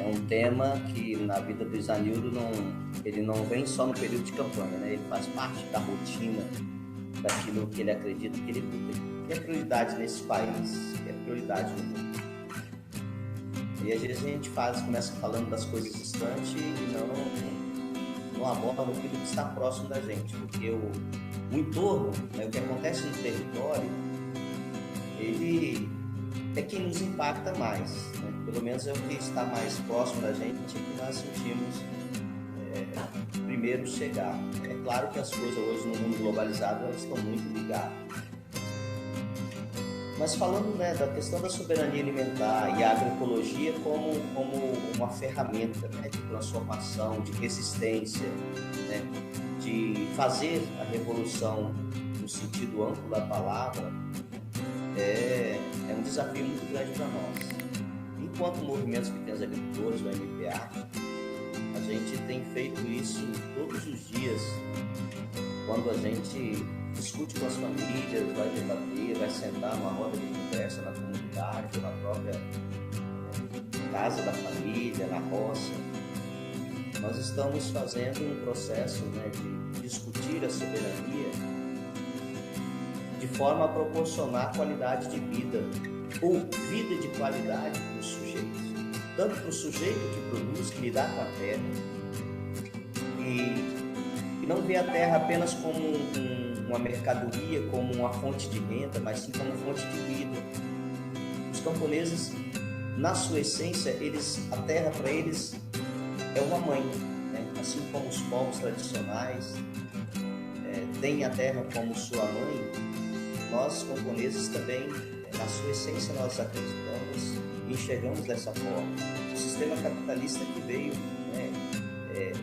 um tema que na vida do Isanildo ele não vem só no período de campanha, né? Ele faz parte da rotina, daquilo que ele acredita que que é prioridade nesse país, que é prioridade no mundo. E às vezes a gente começa falando das coisas distantes e não aborda aquilo que está próximo da gente, porque o entorno, né, o que acontece no território, ele é quem nos impacta mais, né? Pelo menos é o que está mais próximo da gente, é que nós sentimos primeiro chegar. É claro que as coisas hoje no mundo globalizado elas estão muito ligadas. Mas falando, né, da questão da soberania alimentar e a agroecologia como uma ferramenta, né, de transformação, de resistência, né, de fazer a revolução no sentido amplo da palavra, é um desafio muito grande para nós. Enquanto movimentos pequenos agricultores, do MPA, a gente tem feito isso todos os dias, quando a gente discute com as famílias, vai debater, vai sentar numa roda de conversa na comunidade, na própria casa da família, na roça. Nós estamos fazendo um processo, né, de discutir a soberania de forma a proporcionar qualidade de vida, ou vida de qualidade para os sujeitos. Tanto para o sujeito que produz, que lidar com a terra, e não vê a terra apenas como uma mercadoria, como uma fonte de renda, mas sim como fonte de vida. Os camponeses, na sua essência, a terra para eles é uma mãe, né? Assim como os povos tradicionais têm a terra como sua mãe, nós camponeses também, na sua essência, nós acreditamos e enxergamos dessa forma. O sistema capitalista que veio, né,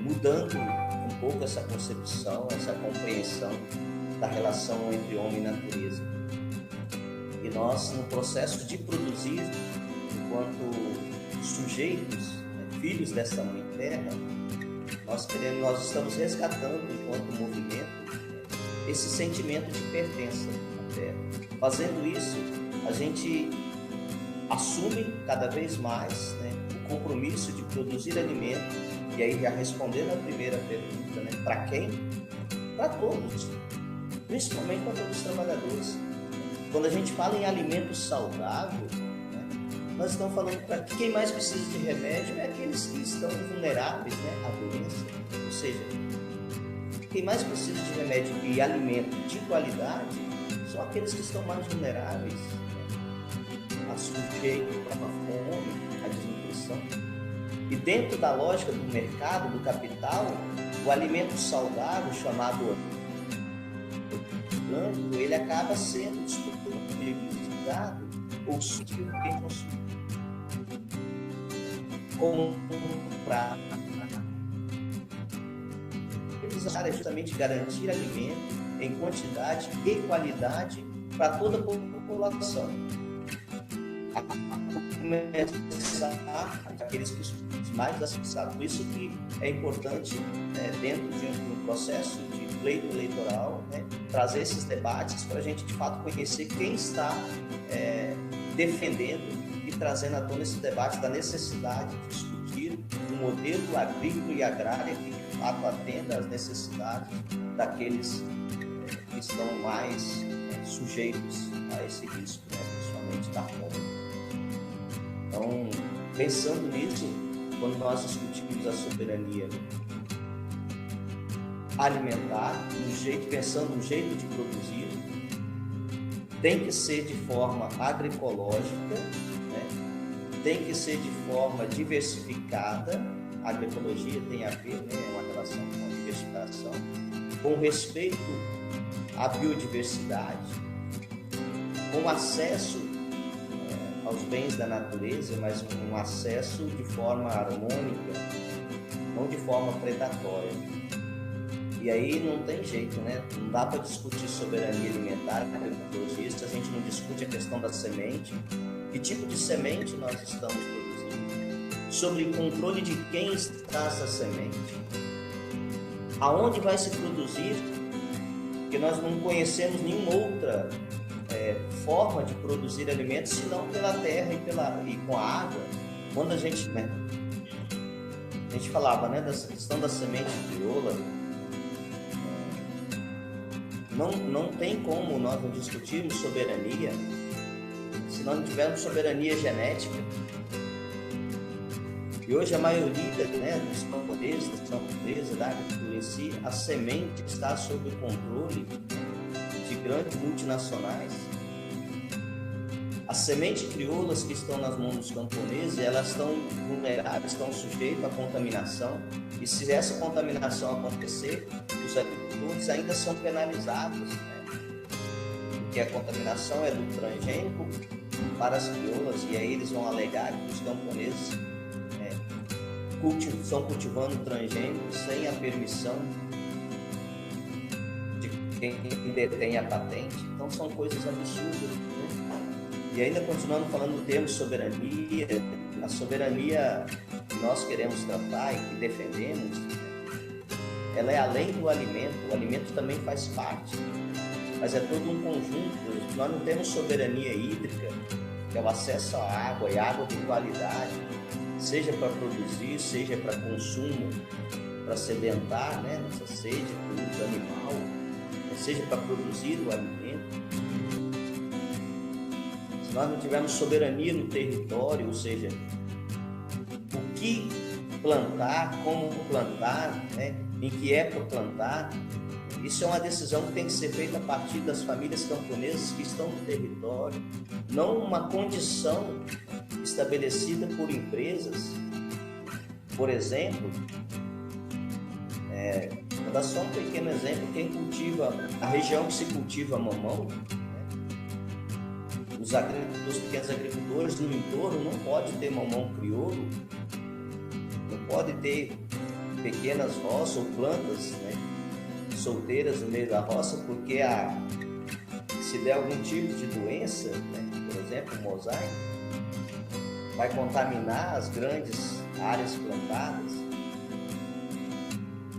mudando um pouco essa concepção, essa compreensão da relação entre homem e natureza. E nós, no processo de produzir, enquanto sujeitos, né, filhos dessa mãe terra, nós estamos resgatando, enquanto movimento, esse sentimento de pertença à terra. Fazendo isso, a gente assume cada vez mais, né, o compromisso de produzir alimento. E aí, já respondendo a primeira pergunta, né, para quem? Para todos, principalmente para todos os trabalhadores. Quando a gente fala em alimento saudável, né, nós estamos falando para quem mais precisa de remédio é aqueles que estão vulneráveis, né, à doença. Ou seja, quem mais precisa de remédio e alimento de qualidade são aqueles que estão mais vulneráveis, né, a sujeito à fome, à desnutrição. E dentro da lógica do mercado, do capital, o alimento saudável, chamado orgânico, ele acaba sendo disponibilizado ou sutil quem consome. Comprar. É justamente garantir alimento em quantidade e qualidade para toda a população. Começar aqueles que mais acessados. Por isso que é importante, né, dentro de um processo de pleito eleitoral, né, trazer esses debates para a gente, de fato, conhecer quem está defendendo e trazendo à tona esse debate da necessidade de discutir um modelo agrícola e agrário que, de fato, atenda às necessidades daqueles que estão mais sujeitos a esse risco, né, principalmente da fome. Então, pensando nisso, quando nós discutimos a soberania alimentar, pensando no jeito de produzir, tem que ser de forma agroecológica, né? Tem que ser de forma diversificada. A agroecologia tem a ver, né, uma relação com a diversificação, com respeito à biodiversidade, com acesso aos bens da natureza, mas um acesso de forma harmônica, não de forma predatória. E aí não tem jeito, né? Não dá para discutir soberania alimentar com agroecologia se a gente não discute a questão da semente, que tipo de semente nós estamos produzindo, sobre o controle de quem está essa semente, aonde vai se produzir, porque nós não conhecemos nenhuma outra forma de produzir alimentos, senão pela terra e com a água. Quando a gente, né, gente falava, né, dessa questão da semente crioula. Não tem como nós não discutirmos soberania se nós não tivermos soberania genética. E hoje a maioria, né, dos camponeses, da agricultura em si, a semente está sob o controle de grandes multinacionais. As sementes crioulas que estão nas mãos dos camponeses, elas estão vulneráveis, estão sujeitas à contaminação. E se essa contaminação acontecer, os agricultores ainda são penalizados, né? Porque a contaminação é do transgênico para as crioulas, e aí eles vão alegar que os camponeses estão cultivando transgênicos sem a permissão de quem detém a patente. Então são coisas absurdas, né? E ainda continuando falando do termo soberania, a soberania que nós queremos tratar e que defendemos, ela é além do alimento. O alimento também faz parte, mas é todo um conjunto. Nós não temos soberania hídrica, que é o acesso à água, e água de qualidade, seja para produzir, seja para consumo, para sedentar, né, nossa sede, produto animal, seja para produzir o alimento. Se nós não tivermos soberania no território, ou seja, o que plantar, como plantar, né, em que época plantar, isso é uma decisão que tem que ser feita a partir das famílias camponesas que estão no território, não uma condição estabelecida por empresas. Por exemplo, vou dar só um pequeno exemplo: quem cultiva, a região que se cultiva mamão, né, os pequenos agricultores no entorno não pode ter mamão crioulo, não pode ter pequenas roças ou plantas, né, solteiras no meio da roça, porque se der algum tipo de doença, né, por exemplo, mosaico, vai contaminar as grandes áreas plantadas.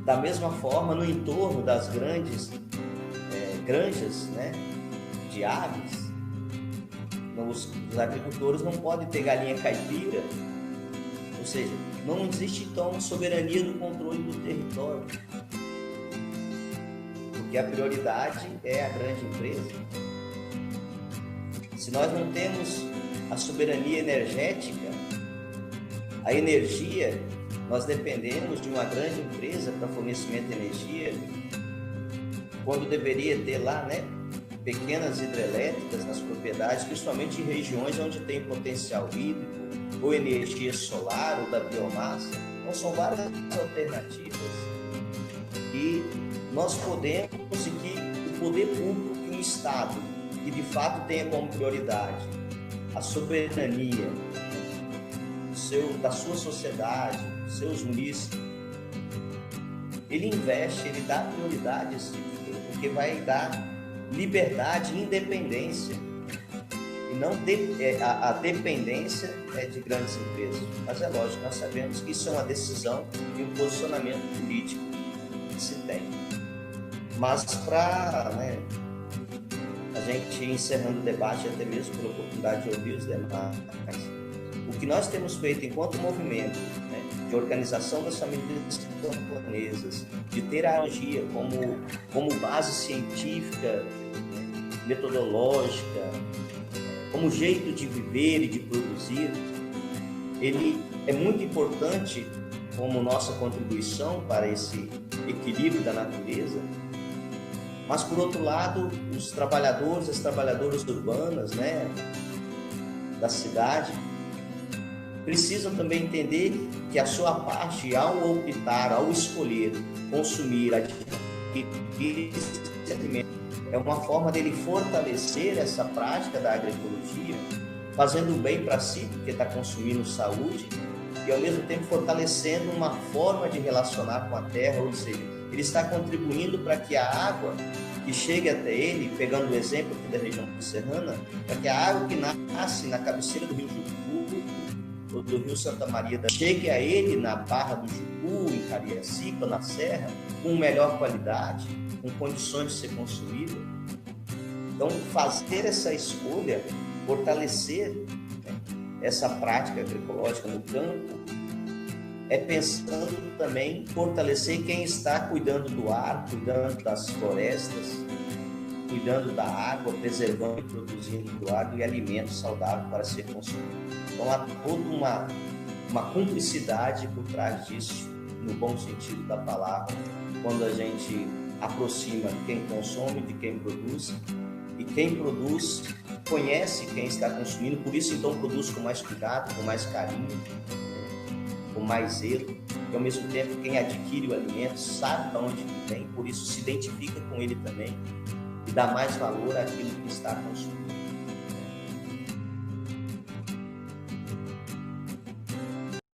Da mesma forma, no entorno das grandes granjas, né, de aves, os agricultores não podem ter galinha caipira, ou seja, não existe então soberania no controle do território, porque a prioridade é a grande empresa. Se nós não temos a soberania energética, a energia, nós dependemos de uma grande empresa para fornecimento de energia, quando deveria ter lá, né, pequenas hidrelétricas nas propriedades, principalmente em regiões onde tem potencial hídrico, ou energia solar, ou da biomassa. Então são várias alternativas e nós podemos, e que o poder público, que o Estado, que de fato tenha como prioridade a soberania da sua sociedade, dos seus munícipes, ele investe, ele dá prioridade a esse tipo de coisa, porque vai dar liberdade e independência, e não a dependência de grandes empresas. Mas é lógico, nós sabemos que isso é uma decisão e um posicionamento político que se tem. Mas para, né, a gente ir encerrando o debate, até mesmo pela oportunidade de ouvir os demais, o que nós temos feito enquanto movimento, né, de organização das famílias camponesas, de ter a agronomia como base científica, metodológica, como jeito de viver e de produzir, ele é muito importante como nossa contribuição para esse equilíbrio da natureza. Mas, por outro lado, os trabalhadores, as trabalhadoras urbanas, né, da cidade, precisam também entender que a sua parte, ao optar, ao escolher consumir, adquirir esse alimento, é uma forma dele fortalecer essa prática da agroecologia, fazendo bem para si, porque está consumindo saúde, e ao mesmo tempo fortalecendo uma forma de relacionar com a terra, ou seja, ele está contribuindo para que a água que chegue até ele, pegando o exemplo aqui da região serrana, para que a água que nasce na cabeceira do rio Jucu ou do rio Santa Maria chegue a ele na Barra do Jucu, em Cariacica, na Serra, com melhor qualidade, com condições de ser consumida. Então, fazer essa escolha, fortalecer, né, essa prática agroecológica no campo, é pensando também em fortalecer quem está cuidando do ar, cuidando das florestas, cuidando da água, preservando e produzindo do agro e alimento saudável para ser consumido. Então há toda uma cumplicidade por trás disso, no bom sentido da palavra, quando a gente aproxima quem consome de quem produz, e quem produz conhece quem está consumindo, por isso então produz com mais cuidado, com mais carinho, com mais zelo, e ao mesmo tempo quem adquire o alimento sabe de onde ele vem, por isso se identifica com ele também e dá mais valor àquilo que está consumindo.